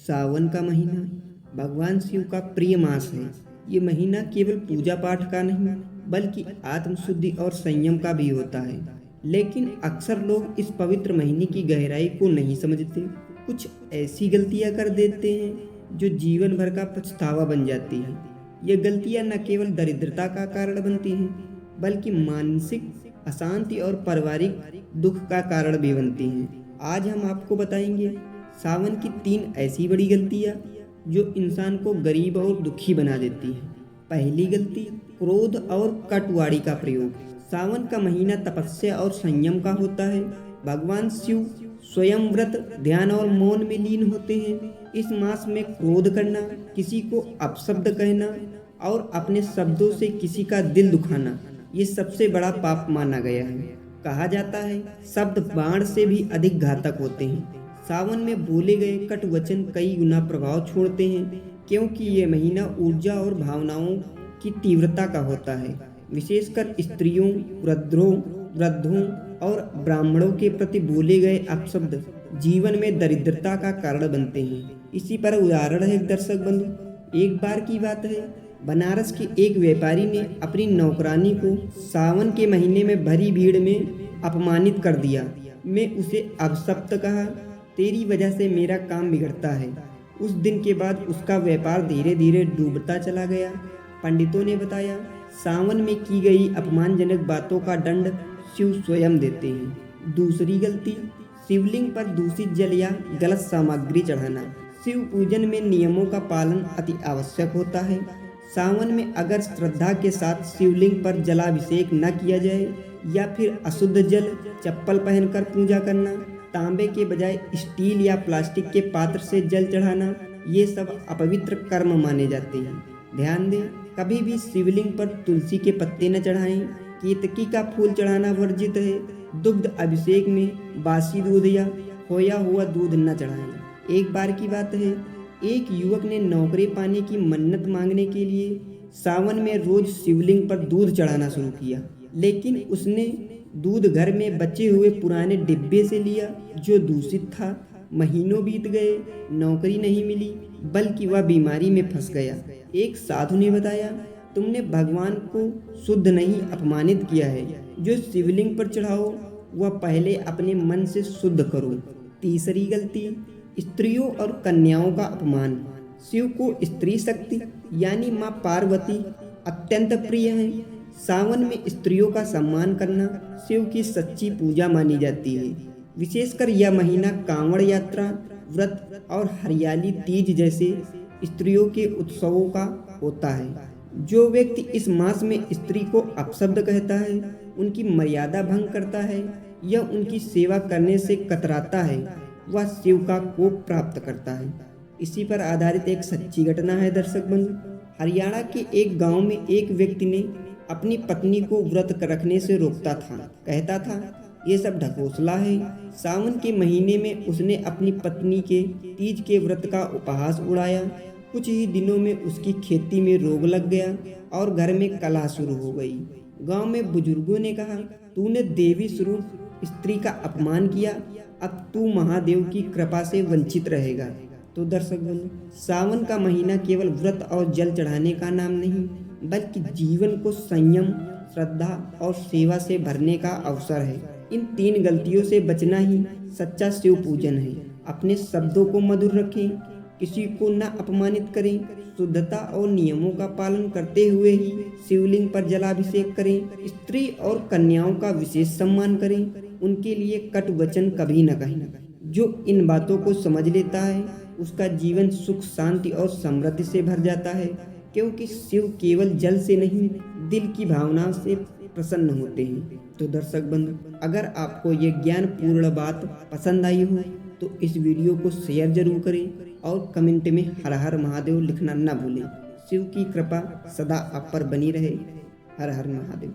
सावन का महीना भगवान शिव का प्रिय मास है। ये महीना केवल पूजा पाठ का नहीं बल्कि आत्मशुद्धि और संयम का भी होता है। लेकिन अक्सर लोग इस पवित्र महीने की गहराई को नहीं समझते। कुछ ऐसी गलतियां कर देते हैं जो जीवन भर का पछतावा बन जाती है। ये गलतियां न केवल दरिद्रता का कारण बनती हैं बल्कि मानसिक अशांति और पारिवारिक दुख का कारण भी बनती हैं। आज हम आपको बताएंगे सावन की 3 ऐसी बड़ी गलतियां जो इंसान को गरीब और दुखी बना देती हैं। पहली गलती, क्रोध और कटुवाड़ी का प्रयोग। सावन का महीना तपस्या और संयम का होता है। भगवान शिव स्वयं व्रत, ध्यान और मौन में लीन होते हैं। इस मास में क्रोध करना, किसी को अपशब्द कहना और अपने शब्दों से किसी का दिल दुखाना ये सबसे बड़ा पाप माना गया है। कहा जाता है शब्द बाण से भी अधिक घातक होते हैं। सावन में बोले गए कटु वचन कई गुना प्रभाव छोड़ते हैं क्योंकि ये महीना ऊर्जा और भावनाओं की तीव्रता का होता है। विशेषकर स्त्रियों, वृद्धों और ब्राह्मणों के प्रति बोले गए अपशब्द जीवन में दरिद्रता का कारण बनते हैं। इसी पर उदाहरण है दर्शक बंधु। एक बार की बात है, बनारस के एक व्यापारी ने अपनी नौकरानी को सावन के महीने में भरी भीड़ में अपमानित कर दिया। मैं उसे अपशब्द कहा, तेरी वजह से मेरा काम बिगड़ता है। उस दिन के बाद उसका व्यापार धीरे धीरे डूबता चला गया। पंडितों ने बताया सावन में की गई अपमानजनक बातों का दंड शिव स्वयं देते हैं। दूसरी गलती, शिवलिंग पर दूषित जल या गलत सामग्री चढ़ाना। शिव पूजन में नियमों का पालन अति आवश्यक होता है। सावन में अगर श्रद्धा के साथ शिवलिंग पर जलाभिषेक न किया जाए या फिर अशुद्ध जल, चप्पल पहनकर पूजा करना, तांबे के बजाय स्टील या प्लास्टिक के पात्र से जल चढ़ाना, ये सब अपवित्र कर्म माने जाते हैं। ध्यान दें, कभी भी शिवलिंग पर तुलसी के पत्ते न चढ़ाएं। केतकी का फूल चढ़ाना वर्जित है। दुग्ध अभिषेक में बासी दूध या खोया हुआ दूध न चढ़ाएं। एक बार की बात है, एक युवक ने नौकरी पाने की मन्नत मांगने के लिए सावन में रोज शिवलिंग पर दूध चढ़ाना शुरू किया। लेकिन उसने दूध घर में बचे हुए पुराने डिब्बे से लिया जो दूषित था। महीनों बीत गए, नौकरी नहीं मिली बल्कि वह बीमारी में फंस गया। एक साधु ने बताया, तुमने भगवान को शुद्ध नहीं अपमानित किया है। जो शिवलिंग पर चढ़ाओ वह पहले अपने मन से शुद्ध करो। तीसरी गलती, स्त्रियों और कन्याओं का अपमान। शिव को स्त्री शक्ति यानी माँ पार्वती अत्यंत प्रिय है। सावन में स्त्रियों का सम्मान करना शिव की सच्ची पूजा मानी जाती है। विशेषकर यह महीना कांवड़ यात्रा, व्रत और हरियाली तीज जैसे स्त्रियों के उत्सवों का होता है। जो व्यक्ति इस मास में स्त्री को अपशब्द कहता है, उनकी मर्यादा भंग करता है या उनकी सेवा करने से कतराता है, वह शिव का कोप प्राप्त करता है। इसी पर आधारित एक सच्ची घटना है दर्शक बंधु। हरियाणा के एक गांव में एक व्यक्ति ने अपनी पत्नी को व्रत रखने से रोकता था। कहता था ये सब ढकोसला है। सावन के महीने में उसने अपनी पत्नी के तीज के व्रत का उपहास उड़ाया। कुछ ही दिनों में उसकी खेती में रोग लग गया और घर में कलह शुरू हो गई। गांव में बुजुर्गों ने कहा, तूने देवी स्वरूप स्त्री का अपमान किया, अब तू महादेव की कृपा से वंचित रहेगा। तो दर्शक बंधु, सावन का महीना केवल व्रत और जल चढ़ाने का नाम नहीं बल्कि जीवन को संयम, श्रद्धा और सेवा से भरने का अवसर है। इन 3 गलतियों से बचना ही सच्चा शिव पूजन है। अपने शब्दों को मधुर रखें, किसी को न अपमानित करें, शुद्धता और नियमों का पालन करते हुए ही शिवलिंग पर जलाभिषेक करें। स्त्री और कन्याओं का विशेष सम्मान करें, उनके लिए कटु वचन कभी न कहें। जो इन बातों को समझ लेता है उसका जीवन सुख, शांति और समृद्धि से भर जाता है क्योंकि शिव केवल जल से नहीं दिल की भावना से प्रसन्न होते हैं। तो दर्शक बंधु, अगर आपको ये ज्ञानपूर्ण बात पसंद आई हो तो इस वीडियो को शेयर जरूर करें और कमेंट में हर हर महादेव लिखना न भूलें। शिव की कृपा सदा आप पर बनी रहे। हर हर महादेव।